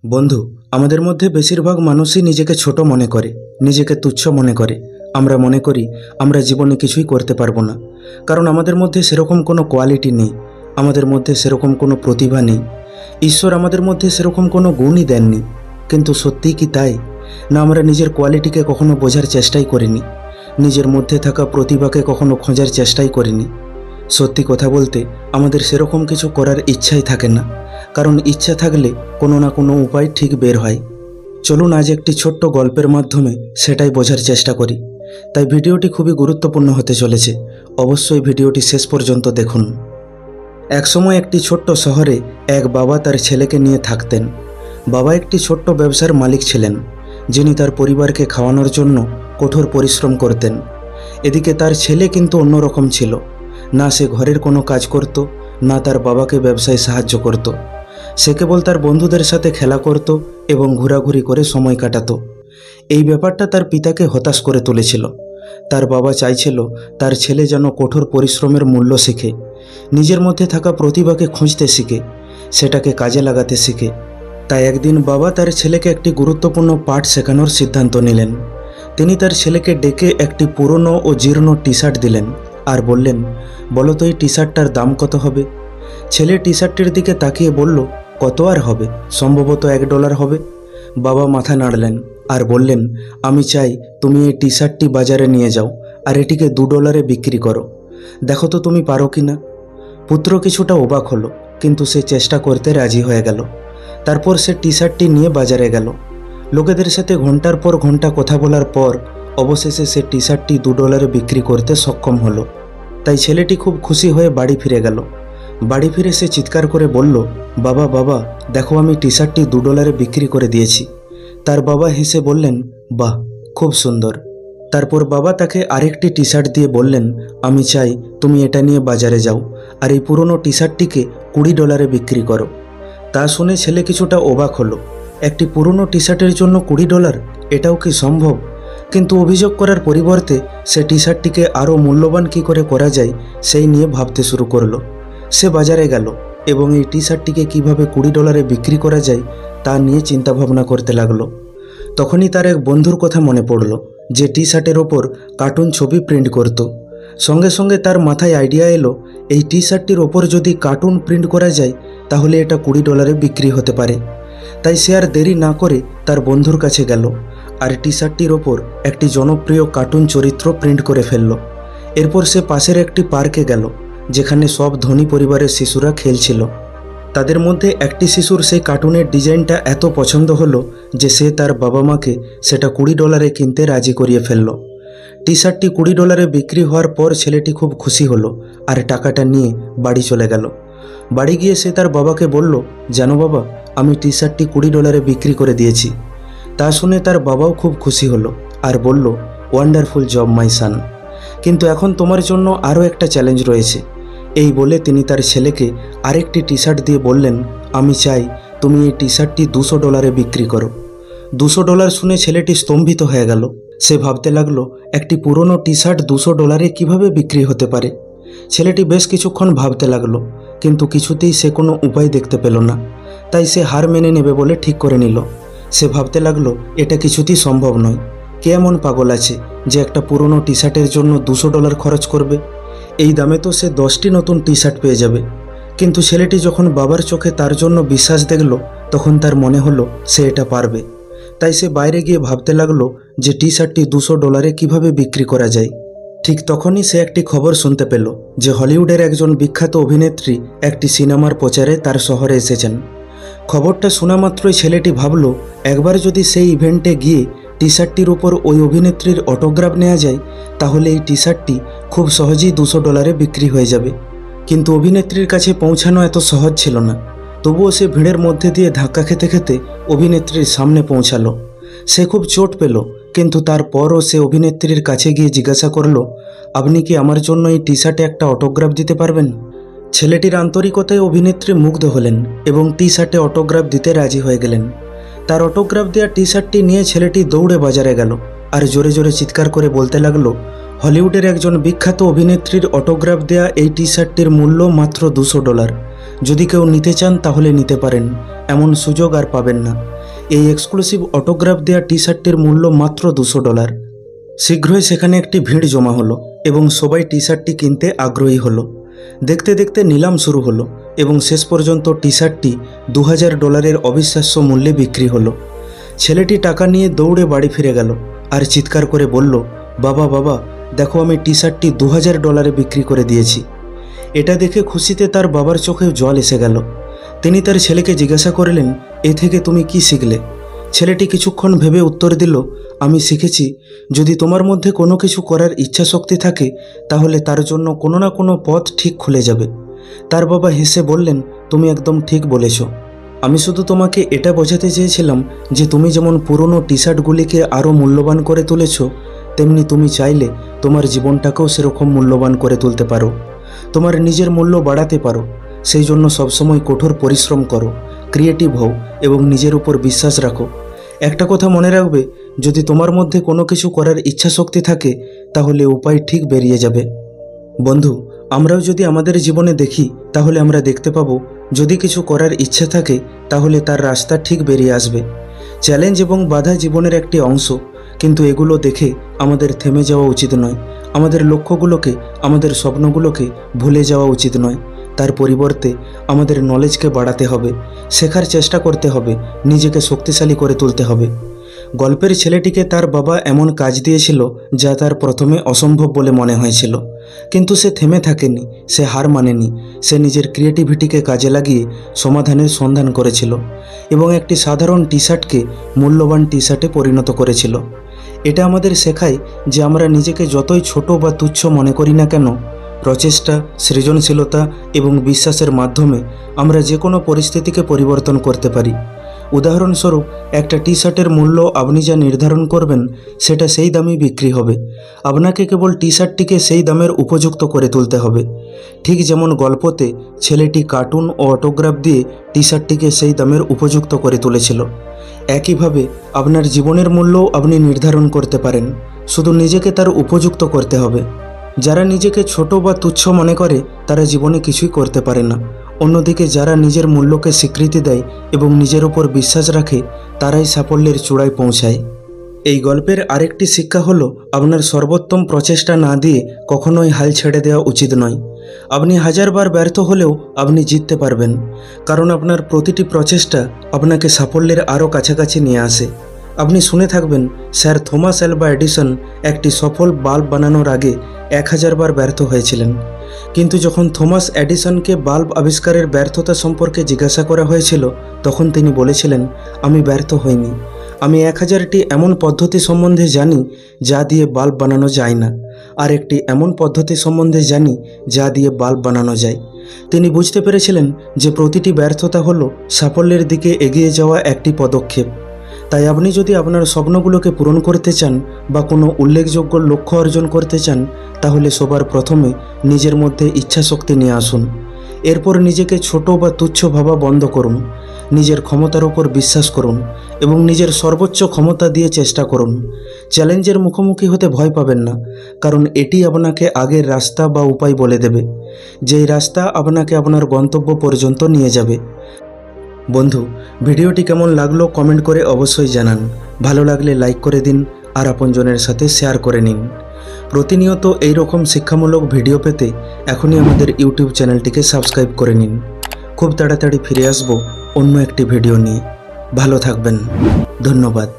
বন্ধু, আমাদের মধ্যে বেশিরভাগ মানুষই নিজেকে ছোট মনে করে, নিজেকে তুচ্ছ মনে করে। আমরা মনে করি আমরা জীবনে কিছুই করতে পারবো না, কারণ আমাদের মধ্যে সেরকম কোনো কোয়ালিটি নেই, আমাদের মধ্যে সেরকম কোনো প্রতিভা নেই, ঈশ্বর আমাদের মধ্যে সেরকম কোনো গুণই দেননি। কিন্তু সত্যিই কি তাই? না, আমরা নিজের কোয়ালিটিকে কখনো বোঝার চেষ্টাই করিনি, নিজের মধ্যে থাকা প্রতিভাকে কখনো খোঁজার চেষ্টাই করিনি। সত্যি কথা বলতে আমাদের সেরকম কিছু করার ইচ্ছাই থাকে না, কারণ ইচ্ছা থাকলে কোনো না কোনো উপায় ঠিক বের হয়। চলুন আজ একটি ছোট্ট গল্পের মাধ্যমে সেটাই বোঝার চেষ্টা করি। তাই ভিডিওটি খুবই গুরুত্বপূর্ণ হতে চলেছে, অবশ্যই ভিডিওটি শেষ পর্যন্ত দেখুন। একসময় একটি ছোট্ট শহরে এক বাবা তার ছেলেকে নিয়ে থাকতেন। বাবা একটি ছোট্ট ব্যবসার মালিক ছিলেন, যিনি তার পরিবারকে খাওয়ানোর জন্য কঠোর পরিশ্রম করতেন। এদিকে তার ছেলে কিন্তু অন্যরকম ছিল, না সে ঘরের কোনো কাজ করত, না তার বাবাকে ব্যবসায় সাহায্য করত। সে কেবল তার বন্ধুদের সাথে খেলা করত এবং ঘোরাঘুরি করে সময় কাটাতো। এই ব্যাপারটা তার পিতাকে হতাশ করে তুলেছিল। তার বাবা চাইছিল তার ছেলে যেন কঠোর পরিশ্রমের মূল্য শিখে, নিজের মধ্যে থাকা প্রতিভাকে খুঁজতে শিখে, সেটাকে কাজে লাগাতে শিখে। তাই একদিন বাবা তার ছেলেকে একটি গুরুত্বপূর্ণ পাঠ শেখানোর সিদ্ধান্ত নিলেন। তিনি তার ছেলেকে ডেকে একটি পুরনো ও জীর্ণ টি শার্ট দিলেন আর বললেন, বলো তো এই টি শার্টটার দাম কত হবে? ছেলে টি শার্টটির দিকে তাকিয়ে বলল, কত আর হবে, সম্ভবত $1 হবে। বাবা মাথা নাড়লেন আর বললেন, আমি চাই তুমি এই টি শার্টটি বাজারে নিয়ে যাও আর এটিকে $2 বিক্রি করো, দেখো তো তুমি পারো কি না। পুত্র কিছুটা অবাক হলো, কিন্তু সে চেষ্টা করতে রাজি হয়ে গেল। তারপর সে টি শার্টটি নিয়ে বাজারে গেল। লোকেদের সাথে ঘন্টার পর ঘন্টা কথা বলার পর অবশেষে সে টি শার্টটি $2 বিক্রি করতে সক্ষম হলো। তাই ছেলেটি খুব খুশি হয়ে বাড়ি ফিরে গেল। বাড়ি ফিরে সে চিৎকার করে বলল, বাবা বাবা, দেখো আমি টি শার্টটি $2 বিক্রি করে দিয়েছি। তার বাবা হেসে বললেন, বাহ, খুব সুন্দর। তারপর বাবা তাকে আরেকটি টি শার্ট দিয়ে বললেন, আমি চাই তুমি এটা নিয়ে বাজারে যাও আর এই পুরনো টি শার্টটিকে $20 বিক্রি করো। তা শুনে ছেলে কিছুটা অবাক হলো। একটি পুরনো টি শার্টের জন্য $20, এটাও কি সম্ভব? কিন্তু অভিযোগ করার পরিবর্তে সে টি শার্টটিকে আরও মূল্যবান কী করে করা যায় সেই নিয়ে ভাবতে শুরু করলো। সে বাজারে গেল এবং এই টি শার্টটিকে কীভাবে $20 বিক্রি করা যায় তা নিয়ে চিন্তাভাবনা করতে লাগলো। তখনই তার এক বন্ধুর কথা মনে পড়ল, যে টি শার্টের ওপর কার্টুন ছবি প্রিন্ট করত। সঙ্গে সঙ্গে তার মাথায় আইডিয়া এলো, এই টি শার্টটির ওপর যদি কার্টুন প্রিন্ট করা যায় তাহলে এটা $20 বিক্রি হতে পারে। তাই সে আর দেরি না করে তার বন্ধুর কাছে গেল আর টি শার্টটির ওপর একটি জনপ্রিয় কার্টুন চরিত্র প্রিন্ট করে ফেলল। এরপর সে পাশের একটি পার্কে গেল, যেখানে সব ধনী পরিবারের শিশুরা খেলছিল। তাদের মধ্যে একটি শিশুর সেই কার্টুনের ডিজাইনটা এত পছন্দ হলো যে সে তার বাবা মাকে সেটা $20 কিনতে রাজি করিয়ে ফেলল। টি শার্টটি $20 বিক্রি হওয়ার পর ছেলেটি খুব খুশি হলো আর টাকাটা নিয়ে বাড়ি চলে গেল। বাড়ি গিয়ে সে তার বাবাকে বলল, জানো বাবা, আমি টি শার্টটি $20 বিক্রি করে দিয়েছি। তা শুনে তার বাবাও খুব খুশি হলো আর বলল, ওয়ান্ডারফুল জব মাই সান, কিন্তু এখন তোমার জন্য আরও একটা চ্যালেঞ্জ রয়েছে। এই বলে তিনি তার ছেলেকে আরেকটি টি শার্ট দিয়ে বললেন, আমি চাই তুমি এই টি শার্টটি $200 বিক্রি করো। $200 শুনে ছেলেটি স্তম্ভিত হয়ে গেল। সে ভাবতে লাগলো, একটি পুরনো টি শার্ট $200 কীভাবে বিক্রি হতে পারে। ছেলেটি বেশ কিছুক্ষণ ভাবতে লাগলো, কিন্তু কিছুতেই সে কোনো উপায় দেখতে পেল না। তাই সে হার মেনে নেবে বলে ঠিক করে নিল। সে ভাবতে লাগলো, এটা কিছুতেই সম্ভব নয়। কে এমন পাগল আছে যে একটা পুরনো টি শার্টের জন্য $200 খরচ করবে? এই দামে তো সে 10টি নতুন টি শার্ট পেয়ে যাবে। কিন্তু ছেলেটি যখন বাবার চোখে তার জন্য বিশ্বাস দেখল, তখন তার মনে হলো সে এটা পারবে। তাই সে বাইরে গিয়ে ভাবতে লাগলো যে টি শার্টটি $200 কীভাবে বিক্রি করা যায়। ঠিক তখনই সে একটি খবর শুনতে পেল যে হলিউডের একজন বিখ্যাত অভিনেত্রী একটি সিনেমার প্রচারে তার শহরে এসেছেন। খবরটা শোনা মাত্রই ছেলেটি ভাবল, একবার যদি সেই ইভেন্টে গিয়ে টি শার্টটির উপর ওই অভিনেত্রীর অটোগ্রাফ নেওয়া যায় তাহলে এই টি শার্টটি খুব সহজেই $200 বিক্রি হয়ে যাবে। কিন্তু অভিনেত্রীর কাছে পৌঁছানো এত সহজ ছিল না। তবুও সে ভিড়ের মধ্যে দিয়ে ধাক্কা খেতে খেতে অভিনেত্রীর সামনে পৌঁছালো। সে খুব চোট পেল, কিন্তু তারপরও সে অভিনেত্রীর কাছে গিয়ে জিজ্ঞাসা করল, আপনি কি আমার জন্য এই টি শার্টে একটা অটোগ্রাফ দিতে পারবেন? ছেলেটির আন্তরিকতায় অভিনেত্রী মুগ্ধ হলেন এবং টি শার্টে অটোগ্রাফ দিতে রাজি হয়ে গেলেন। তার অটোগ্রাফ দেওয়া টি শার্টটি নিয়ে ছেলেটি দৌড়ে বাজারে গেল আর জোরে জোরে চিৎকার করে বলতে লাগলো, হলিউডের একজন বিখ্যাত অভিনেত্রীর অটোগ্রাফ দেয়া এই টি শার্টটির মূল্য মাত্র $200। যদি কেউ নিতে চান তাহলে নিতে পারেন, এমন সুযোগ আর পাবেন না। এই এক্সক্লুসিভ অটোগ্রাফ দেওয়া টি শার্টটির মূল্য মাত্র $200। শীঘ্রই সেখানে একটি ভিড় জমা হলো এবং সবাই টি শার্টটি কিনতে আগ্রহী হলো। দেখতে দেখতে নিলাম শুরু হলো এবং শেষ পর্যন্ত টি শার্টটি $2000 অবিশ্বাস্য মূল্যে বিক্রি হলো। ছেলেটি টাকা নিয়ে দৌড়ে বাড়ি ফিরে গেল আর চিৎকার করে বলল, বাবা বাবা দেখো, আমি টি শার্টটি $2000 বিক্রি করে দিয়েছি। এটা দেখে খুশিতে তার বাবার চোখে জল এসে গেল। তিনি তার ছেলেকে জিজ্ঞাসা করলেন, এ থেকে তুমি কি শিখলে? ছেলেটি কিছুক্ষণ ভেবে উত্তর দিল, আমি শিখেছি যদি তোমার মধ্যে কোনো কিছু করার ইচ্ছা শক্তি থাকে তাহলে তার জন্য কোনো না কোনো পথ ঠিক খুলে যাবে। তার বাবা হেসে বললেন, তুমি একদম ঠিক বলেছ। আমি শুধু তোমাকে এটা বোঝাতে চেয়েছিলাম যে তুমি যেমন পুরনো টি শার্টগুলিকে আরও মূল্যবান করে তুলেছ, তেমনি তুমি চাইলে তোমার জীবনটাকেও সেরকম মূল্যবান করে তুলতে পারো। তোমার নিজের মূল্য বাড়াতে পারো। সেই জন্য সবসময় কঠোর পরিশ্রম করো, ক্রিয়েটিভ হও এবং নিজের উপর বিশ্বাস রাখো। একটা কথা মনে রাখবে, যদি তোমার মধ্যে কোনো কিছু করার ইচ্ছা শক্তি থাকে তাহলে উপায় ঠিক বেরিয়ে যাবে। বন্ধু, আমরাও যদি আমাদের জীবনে দেখি তাহলে আমরা দেখতে পাবো যদি কিছু করার ইচ্ছে থাকে তাহলে তার রাস্তা ঠিক বেরিয়ে আসবে। চ্যালেঞ্জ এবং বাধা জীবনের একটি অংশ, কিন্তু এগুলো দেখে আমাদের থেমে যাওয়া উচিত নয়। আমাদের লক্ষ্যগুলোকে, আমাদের স্বপ্নগুলোকে ভুলে যাওয়া উচিত নয়। তার পরিবর্তে আমাদের নলেজকে বাড়াতে হবে, শেখার চেষ্টা করতে হবে, নিজেকে শক্তিশালী করে তুলতে হবে। গল্পের ছেলেটিকে তার বাবা এমন কাজ দিয়েছিল যা তার প্রথমে অসম্ভব বলে মনে হয়েছিল, কিন্তু সে থেমে থাকেনি, সে হার মানেনি। সে নিজের ক্রিয়েটিভিটিকে কাজে লাগিয়ে সমাধানের সন্ধান করেছিল এবং একটি সাধারণ টি শার্টকে মূল্যবান টি শার্টে পরিণত করেছিল। এটা আমাদের শেখায় যে আমরা নিজেকে যতই ছোট বা তুচ্ছ মনে করি না কেন, প্রচেষ্টা, সৃজনশীলতা এবং বিশ্বাসের মাধ্যমে আমরা যে কোনো পরিস্থিতিকে পরিবর্তন করতে পারি। উদাহরণস্বরূপ, একটা টি শার্টের মূল্য আপনি যা নির্ধারণ করবেন সেটা সেই দামেই বিক্রি হবে। আপনাকে কেবল টি শার্টটিকে সেই দামের উপযুক্ত করে তুলতে হবে। ঠিক যেমন গল্পতে ছেলেটি কার্টুন ও অটোগ্রাফ দিয়ে টি শার্টটিকে সেই দামের উপযুক্ত করে তুলেছিল, একইভাবে আপনার জীবনের মূল্যও আপনি নির্ধারণ করতে পারেন, শুধু নিজেকে তার উপযুক্ত করতে হবে। যারা নিজেকে ছোট বা তুচ্ছ মনে করে তারা জীবনে কিছুই করতে পারে না। অন্যদিকে যারা নিজের মূল্যকে স্বীকৃতি দেয় এবং নিজের উপর বিশ্বাস রাখে তারাই সাফল্যের চূড়ায় পৌঁছায়। এই গল্পের আরেকটি শিক্ষা হলো, আপনার সর্বোত্তম প্রচেষ্টা না দিয়ে কখনোই হাল ছেড়ে দেওয়া উচিত নয়। আপনি হাজারবার ব্যর্থ হলেও আপনি জিততে পারবেন, কারণ আপনার প্রতিটি প্রচেষ্টা আপনাকে সাফল্যের আরও কাছাকাছি নিয়ে আসে। আপনি শুনে থাকবেন, স্যার থমাস আলভা এডিসন একটি সফল বাল্ব বানানোর আগে 1000 বার ব্যর্থ হয়েছিলেন। কিন্তু যখন থমাস এডিসনকে বাল্ব আবিষ্কারের ব্যর্থতা সম্পর্কে জিজ্ঞাসা করা হয়েছিল তখন তিনি বলেছিলেন, আমি ব্যর্থ হইনি, আমি 1000টি এমন পদ্ধতি সম্বন্ধে জানি যা দিয়ে বাল্ব বানানো যায় না, আর একটি এমন পদ্ধতি সম্বন্ধে জানি যা দিয়ে বাল্ব বানানো যায়। তিনি বুঝতে পেরেছিলেন যে প্রতিটি ব্যর্থতা হলো সাফল্যের দিকে এগিয়ে যাওয়া একটি পদক্ষেপ। তাই আপনি যদি আপনার স্বপ্নগুলোকে পূরণ করতে চান বা কোনো উল্লেখযোগ্য লক্ষ্য অর্জন করতে চান তাহলে সবার প্রথমে নিজের মধ্যে ইচ্ছাশক্তি নিয়ে আসুন। এরপর নিজেকে ছোট বা তুচ্ছ ভাবা বন্ধ করুন, নিজের ক্ষমতার উপর বিশ্বাস করুন এবং নিজের সর্বোচ্চ ক্ষমতা দিয়ে চেষ্টা করুন। চ্যালেঞ্জের মুখোমুখি হতে ভয় পাবেন না, কারণ এটি আপনাকে আগের রাস্তা বা উপায় বলে দেবে, যেই রাস্তা আপনাকে আপনার গন্তব্য পর্যন্ত নিয়ে যাবে। বন্ধু, ভিডিওটি কেমন লাগলো কমেন্ট করে অবশ্যই জানান। ভালো লাগলে লাইক করে দিন আর আপনজনের সাথে শেয়ার করে নিন। প্রতিনিয়ত এই রকম শিক্ষামূলক ভিডিও পেতে এখনই আমাদের ইউটিউব চ্যানেলটিকে সাবস্ক্রাইব করে নিন। খুব তাড়াতাড়ি ফিরে আসব অন্য একটি ভিডিও নিয়ে। ভালো থাকবেন। ধন্যবাদ।